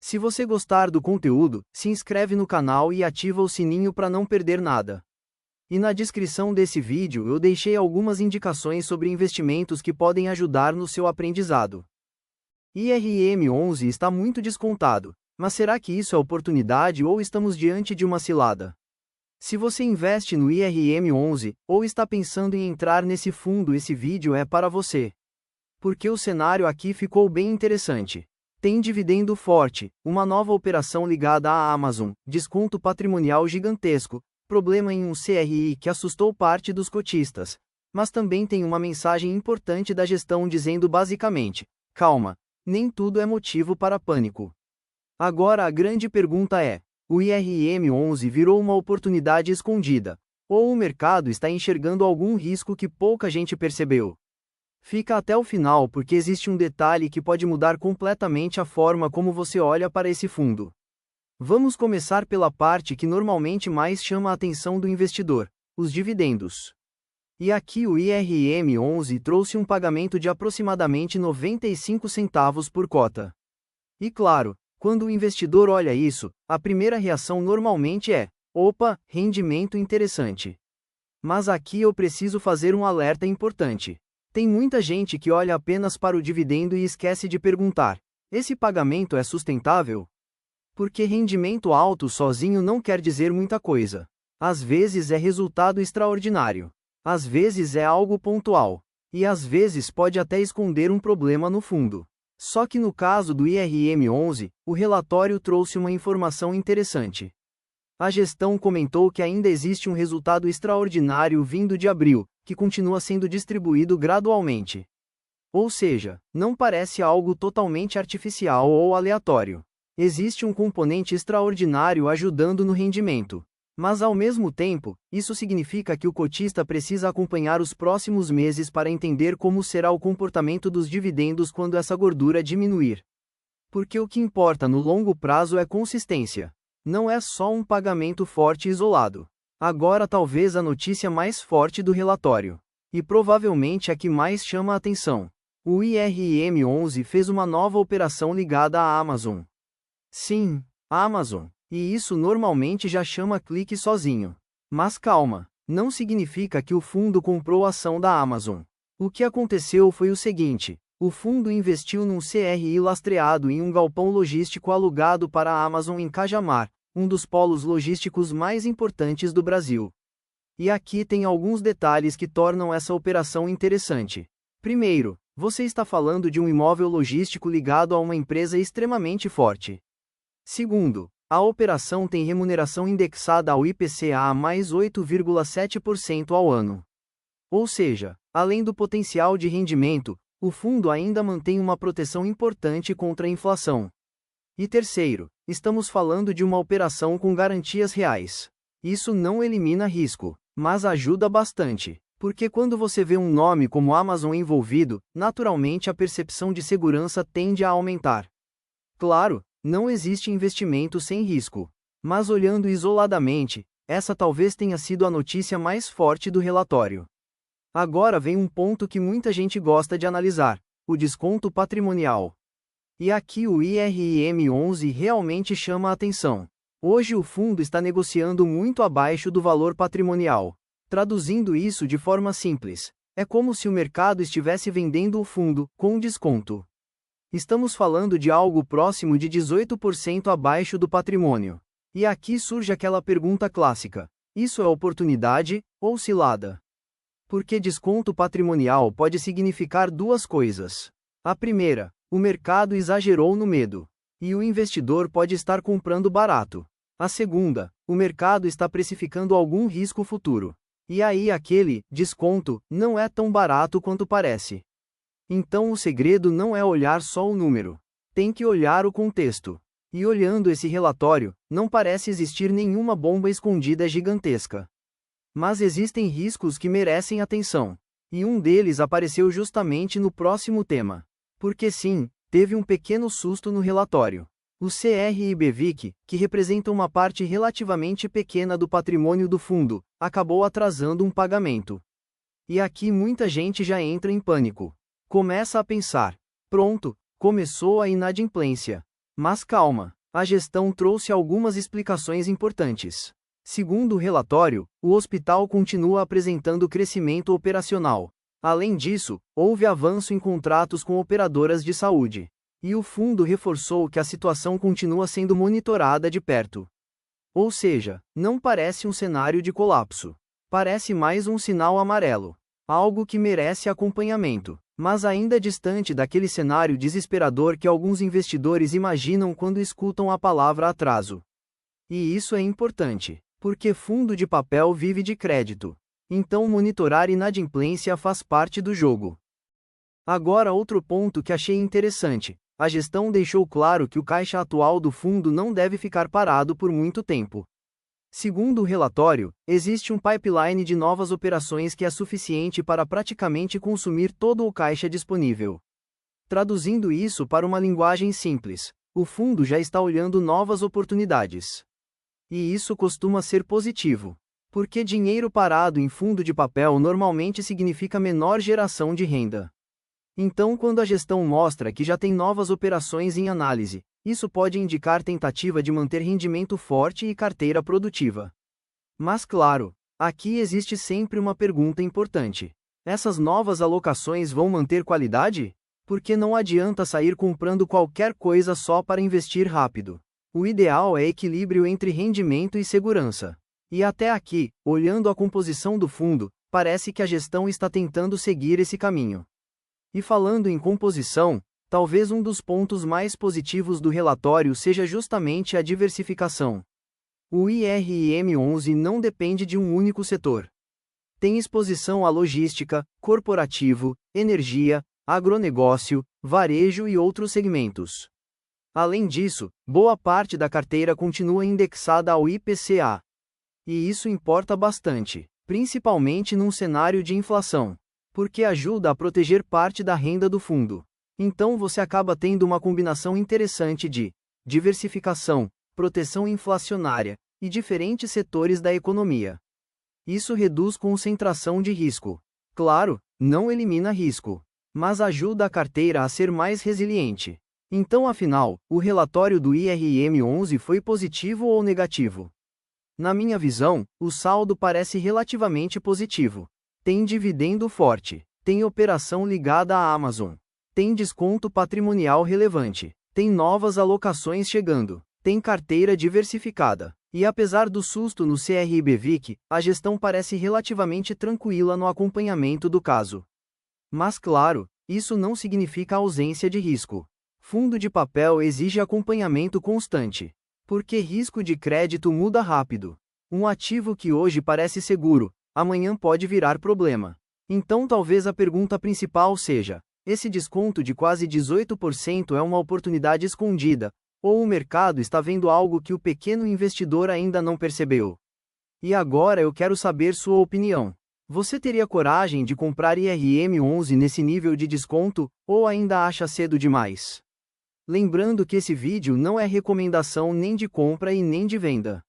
Se você gostar do conteúdo, se inscreve no canal e ativa o sininho para não perder nada. E na descrição desse vídeo eu deixei algumas indicações sobre investimentos que podem ajudar no seu aprendizado. IRM11 está muito descontado, mas será que isso é oportunidade ou estamos diante de uma cilada? Se você investe no IRM11, ou está pensando em entrar nesse fundo, esse vídeo é para você. Porque o cenário aqui ficou bem interessante. Tem dividendo forte, uma nova operação ligada à Amazon, desconto patrimonial gigantesco, problema em um CRI que assustou parte dos cotistas. Mas também tem uma mensagem importante da gestão dizendo basicamente: calma, nem tudo é motivo para pânico. Agora a grande pergunta é: o IRM11 virou uma oportunidade escondida, ou o mercado está enxergando algum risco que pouca gente percebeu? Fica até o final porque existe um detalhe que pode mudar completamente a forma como você olha para esse fundo. Vamos começar pela parte que normalmente mais chama a atenção do investidor: os dividendos. E aqui o IRM11 trouxe um pagamento de aproximadamente 95 centavos por cota. E claro, quando o investidor olha isso, a primeira reação normalmente é: opa, rendimento interessante. Mas aqui eu preciso fazer um alerta importante. Tem muita gente que olha apenas para o dividendo e esquece de perguntar: esse pagamento é sustentável? Porque rendimento alto sozinho não quer dizer muita coisa. Às vezes é resultado extraordinário. Às vezes é algo pontual. E às vezes pode até esconder um problema no fundo. Só que no caso do IRM11, o relatório trouxe uma informação interessante. A gestão comentou que ainda existe um resultado extraordinário vindo de abril, que continua sendo distribuído gradualmente. Ou seja, não parece algo totalmente artificial ou aleatório. Existe um componente extraordinário ajudando no rendimento. Mas ao mesmo tempo, isso significa que o cotista precisa acompanhar os próximos meses para entender como será o comportamento dos dividendos quando essa gordura diminuir. Porque o que importa no longo prazo é consistência. Não é só um pagamento forte isolado. Agora talvez a notícia mais forte do relatório. E provavelmente a que mais chama a atenção. O IRM11 fez uma nova operação ligada à Amazon. Sim, Amazon. E isso normalmente já chama clique sozinho. Mas calma, não significa que o fundo comprou a ação da Amazon. O que aconteceu foi o seguinte: o fundo investiu num CRI lastreado em um galpão logístico alugado para a Amazon em Cajamar, um dos polos logísticos mais importantes do Brasil. E aqui tem alguns detalhes que tornam essa operação interessante. Primeiro, você está falando de um imóvel logístico ligado a uma empresa extremamente forte. Segundo, a operação tem remuneração indexada ao IPCA mais 8,7% ao ano. Ou seja, além do potencial de rendimento, o fundo ainda mantém uma proteção importante contra a inflação. E terceiro, estamos falando de uma operação com garantias reais. Isso não elimina risco, mas ajuda bastante, porque quando você vê um nome como Amazon envolvido, naturalmente a percepção de segurança tende a aumentar. Claro, não existe investimento sem risco. Mas olhando isoladamente, essa talvez tenha sido a notícia mais forte do relatório. Agora vem um ponto que muita gente gosta de analisar: o desconto patrimonial. E aqui o IRM11 realmente chama a atenção. Hoje o fundo está negociando muito abaixo do valor patrimonial. Traduzindo isso de forma simples, é como se o mercado estivesse vendendo o fundo com desconto. Estamos falando de algo próximo de 18% abaixo do patrimônio. E aqui surge aquela pergunta clássica: isso é oportunidade ou cilada? Porque desconto patrimonial pode significar duas coisas. A primeira, o mercado exagerou no medo, e o investidor pode estar comprando barato. A segunda, o mercado está precificando algum risco futuro. E aí aquele desconto não é tão barato quanto parece. Então o segredo não é olhar só o número. Tem que olhar o contexto. E olhando esse relatório, não parece existir nenhuma bomba escondida gigantesca. Mas existem riscos que merecem atenção. E um deles apareceu justamente no próximo tema. Porque sim, teve um pequeno susto no relatório. O CRI-BVIC, que representa uma parte relativamente pequena do patrimônio do fundo, acabou atrasando um pagamento. E aqui muita gente já entra em pânico. Começa a pensar: pronto, começou a inadimplência. Mas calma, a gestão trouxe algumas explicações importantes. Segundo o relatório, o hospital continua apresentando crescimento operacional. Além disso, houve avanço em contratos com operadoras de saúde. E o fundo reforçou que a situação continua sendo monitorada de perto. Ou seja, não parece um cenário de colapso. Parece mais um sinal amarelo. Algo que merece acompanhamento, mas ainda distante daquele cenário desesperador que alguns investidores imaginam quando escutam a palavra atraso. E isso é importante, porque fundo de papel vive de crédito. Então monitorar inadimplência faz parte do jogo. Agora outro ponto que achei interessante. A gestão deixou claro que o caixa atual do fundo não deve ficar parado por muito tempo. Segundo o relatório, existe um pipeline de novas operações que é suficiente para praticamente consumir todo o caixa disponível. Traduzindo isso para uma linguagem simples, o fundo já está olhando novas oportunidades. E isso costuma ser positivo, porque dinheiro parado em fundo de papel normalmente significa menor geração de renda. Então, quando a gestão mostra que já tem novas operações em análise, isso pode indicar tentativa de manter rendimento forte e carteira produtiva. Mas claro, aqui existe sempre uma pergunta importante. Essas novas alocações vão manter qualidade? Porque não adianta sair comprando qualquer coisa só para investir rápido. O ideal é equilíbrio entre rendimento e segurança. E até aqui, olhando a composição do fundo, parece que a gestão está tentando seguir esse caminho. E falando em composição, talvez um dos pontos mais positivos do relatório seja justamente a diversificação. O IRM 11 não depende de um único setor. Tem exposição à logística, corporativo, energia, agronegócio, varejo e outros segmentos. Além disso, boa parte da carteira continua indexada ao IPCA. E isso importa bastante, principalmente num cenário de inflação, porque ajuda a proteger parte da renda do fundo. Então você acaba tendo uma combinação interessante de diversificação, proteção inflacionária e diferentes setores da economia. Isso reduz concentração de risco. Claro, não elimina risco, mas ajuda a carteira a ser mais resiliente. Então, afinal, o relatório do IRM 11 foi positivo ou negativo? Na minha visão, o saldo parece relativamente positivo. Tem dividendo forte, tem operação ligada à Amazon, tem desconto patrimonial relevante, tem novas alocações chegando, tem carteira diversificada. E apesar do susto no CRB-VIC, a gestão parece relativamente tranquila no acompanhamento do caso. Mas claro, isso não significa ausência de risco. Fundo de papel exige acompanhamento constante, porque risco de crédito muda rápido. Um ativo que hoje parece seguro, amanhã pode virar problema. Então talvez a pergunta principal seja: esse desconto de quase 18% é uma oportunidade escondida, ou o mercado está vendo algo que o pequeno investidor ainda não percebeu? E agora eu quero saber sua opinião. Você teria coragem de comprar IRM 11 nesse nível de desconto, ou ainda acha cedo demais? Lembrando que esse vídeo não é recomendação nem de compra e nem de venda.